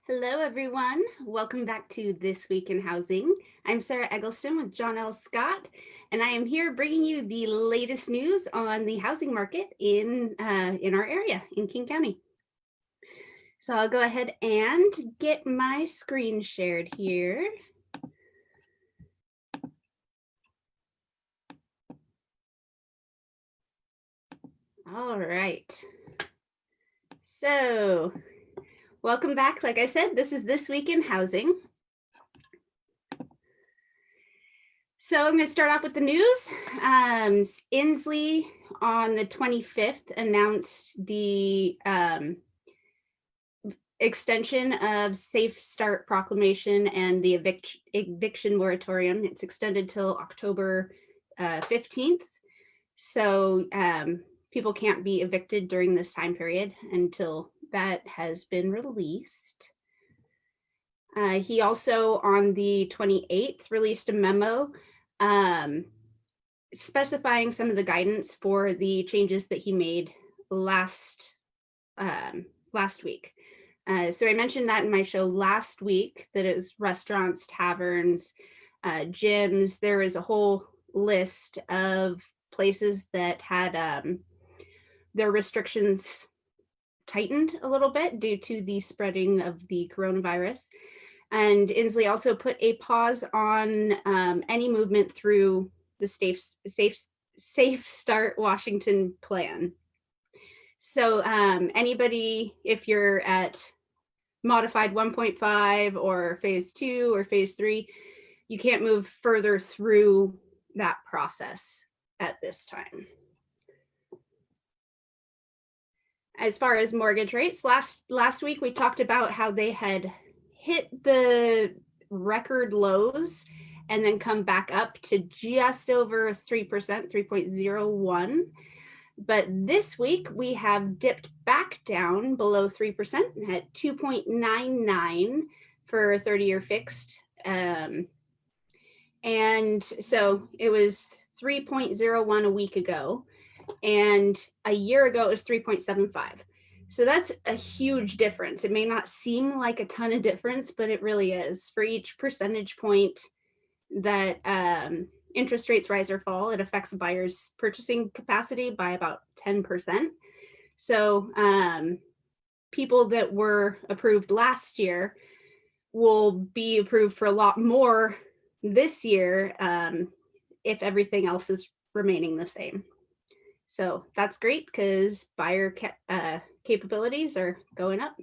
Hello, everyone. Welcome back to This Week in Housing. I'm Sarah Eggleston with John L. Scott, and I am here bringing you the latest news on the housing market in our area in King County. So I'll go ahead and get my screen shared here. All right. So welcome back. Like I said, this is This Week in Housing. So I'm going to start off with the news. Inslee on the 25th announced the extension of Safe Start proclamation and the eviction moratorium. It's extended till October 15th. So people can't be evicted during this time period until that has been released. He also on the 28th released a memo specifying some of the guidance for the changes that he made last week. So I mentioned that in my show last week, that it was restaurants, taverns, gyms. There is a whole list of places that had their restrictions tightened a little bit due to the spreading of the coronavirus. And Inslee also put a pause on any movement through the Safe Start Washington plan. So anybody, if you're at modified 1.5 or phase 2 or phase 3, you can't move further through that process at this time. As far as mortgage rates, last week we talked about how they had hit the record lows and then come back up to just over 3%, 3.01. But this week we have dipped back down below 3% at 2.99 for 30-year fixed. And so it was 3.01 a week ago, and a year ago it was 3.75. So that's a huge difference. It may not seem like a ton of difference, but it really is. For each percentage point that interest rates rise or fall, it affects buyers' purchasing capacity by about 10%. So people that were approved last year will be approved for a lot more this year if everything else is remaining the same. So that's great because buyer capabilities are going up.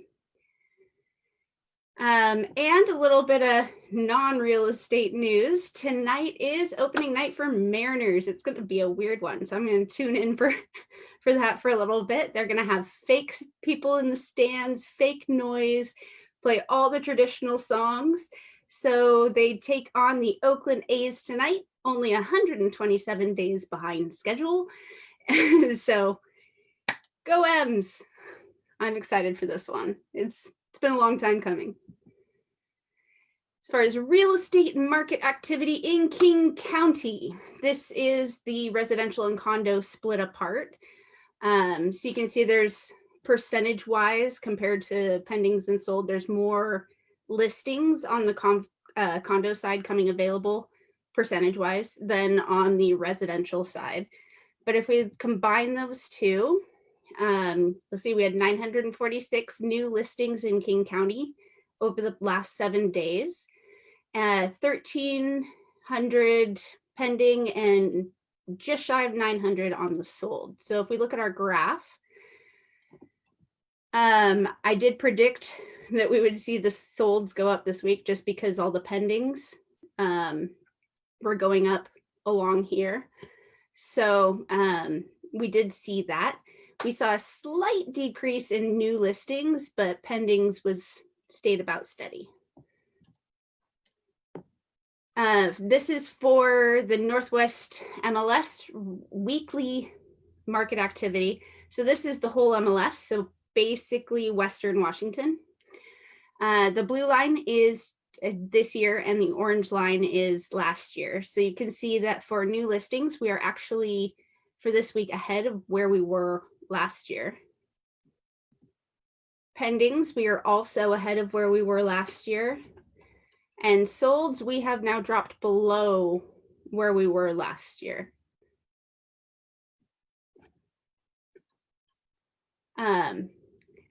And a little bit of non-real estate news. Tonight is opening night for Mariners. It's going to be a weird one, so I'm going to tune in for that for a little bit. They're going to have fake people in the stands, fake noise, play all the traditional songs. So they take on the Oakland A's tonight, only 127 days behind schedule. So go M's. I'm excited for this one. It's been a long time coming. As far as real estate market activity in King County, this is the residential and condo split apart. So you can see there's percentage wise compared to pendings and sold, there's more listings on the condo side coming available percentage wise than on the residential side. But if we combine those two, let's see, we had 946 new listings in King County over the last 7 days, 1,300 pending and just shy of 900 on the sold. So if we look at our graph, I did predict that we would see the solds go up this week just because all the pendings were going up along here. So we did see that. We saw a slight decrease in new listings, but pendings stayed about steady. This is for the Northwest MLS weekly market activity. So this is the whole MLS, so basically Western Washington. The blue line is this year and the orange line is last year. So you can see that for new listings, we are actually for this week ahead of where we were last year. pendings, we are also ahead of where we were last year. And solds, we have now dropped below where we were last year.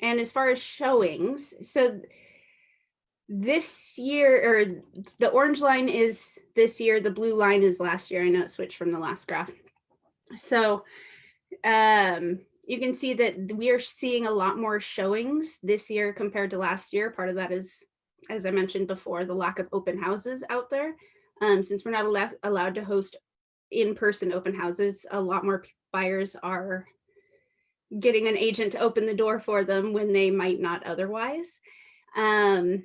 And as far as showings, so this year, or the orange line is this year, the blue line is last year. I know it switched from the last graph. So you can see that we are seeing a lot more showings this year compared to last year. Part of that is, as I mentioned before, the lack of open houses out there. Since we're not allowed to host in-person open houses, a lot more buyers are getting an agent to open the door for them when they might not otherwise. And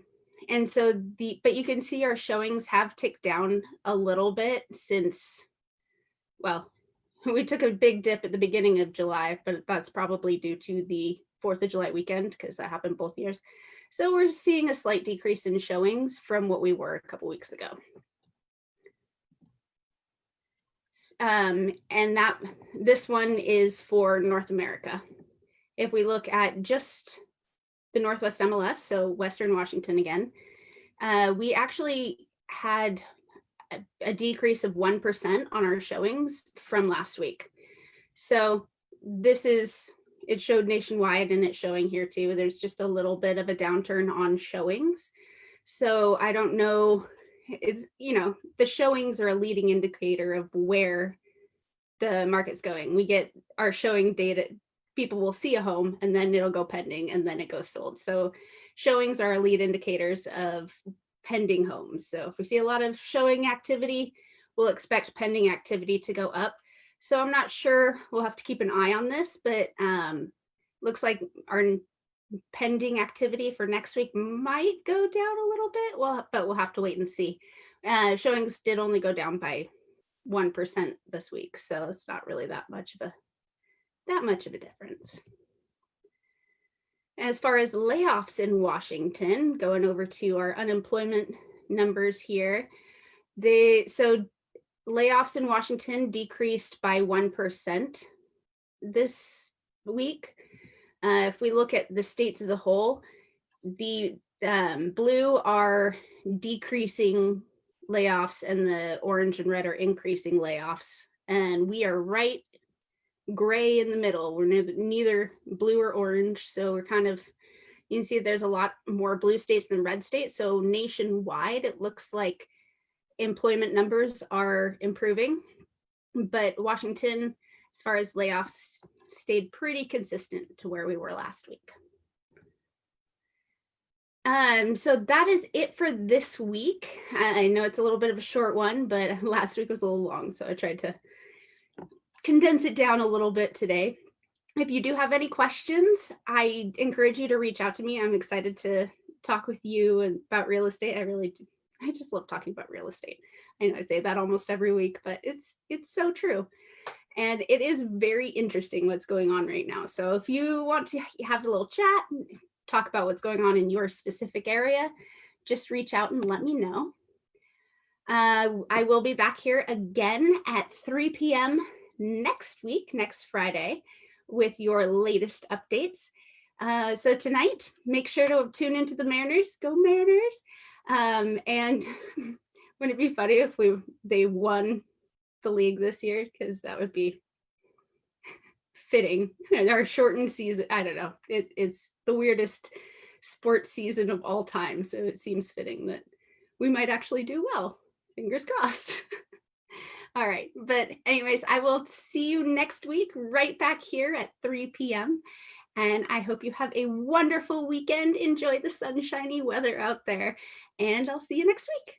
so but you can see our showings have ticked down a little bit since, well, we took a big dip at the beginning of July, but that's probably due to the 4th of July weekend, because that happened both years. So we're seeing a slight decrease in showings from what we were a couple weeks ago. And this one is for North America. If we look at just the Northwest MLS, so Western Washington again, we actually had a decrease of 1% on our showings from last week. So this is, it showed nationwide and it's showing here too. There's just a little bit of a downturn on showings. So I don't know, it's, you know, the showings are a leading indicator of where the market's going. We get our showing data, people will see a home and then it'll go pending and then it goes sold. So showings are lead indicators of pending homes. So if we see a lot of showing activity, we'll expect pending activity to go up. So I'm not sure, we'll have to keep an eye on this, but looks like our pending activity for next week might go down a little bit. But we'll have to wait and see. Showings did only go down by 1% this week, so it's not really that much of a difference. As far as layoffs in Washington, going over to our unemployment numbers here, so layoffs in Washington decreased by 1% this week. If we look at the states as a whole, the blue are decreasing layoffs and the orange and red are increasing layoffs. And we are right gray in the middle. We're neither blue or orange. So we're kind of, you can see there's a lot more blue states than red states. So nationwide, it looks like employment numbers are improving, but Washington, as far as layoffs, stayed pretty consistent to where we were last week. So that is it for this week. I know it's a little bit of a short one, but last week was a little long, so I tried to condense it down a little bit today. If you do have any questions, I encourage you to reach out to me. I'm excited to talk with you about real estate. I just love talking about real estate. I know I say that almost every week, but it's so true. And it is very interesting what's going on right now. So if you want to have a little chat, talk about what's going on in your specific area, just reach out and let me know. I will be back here again at 3 p.m. next week, next Friday, with your latest updates. So tonight, make sure to tune into the Mariners. Go Mariners. And wouldn't it be funny if they won the league this year? Because that would be fitting. Our shortened season, I don't know. It's the weirdest sports season of all time. So it seems fitting that we might actually do well. Fingers crossed. All right. But anyways, I will see you next week right back here at 3 p.m. And I hope you have a wonderful weekend. Enjoy the sunshiny weather out there. And I'll see you next week.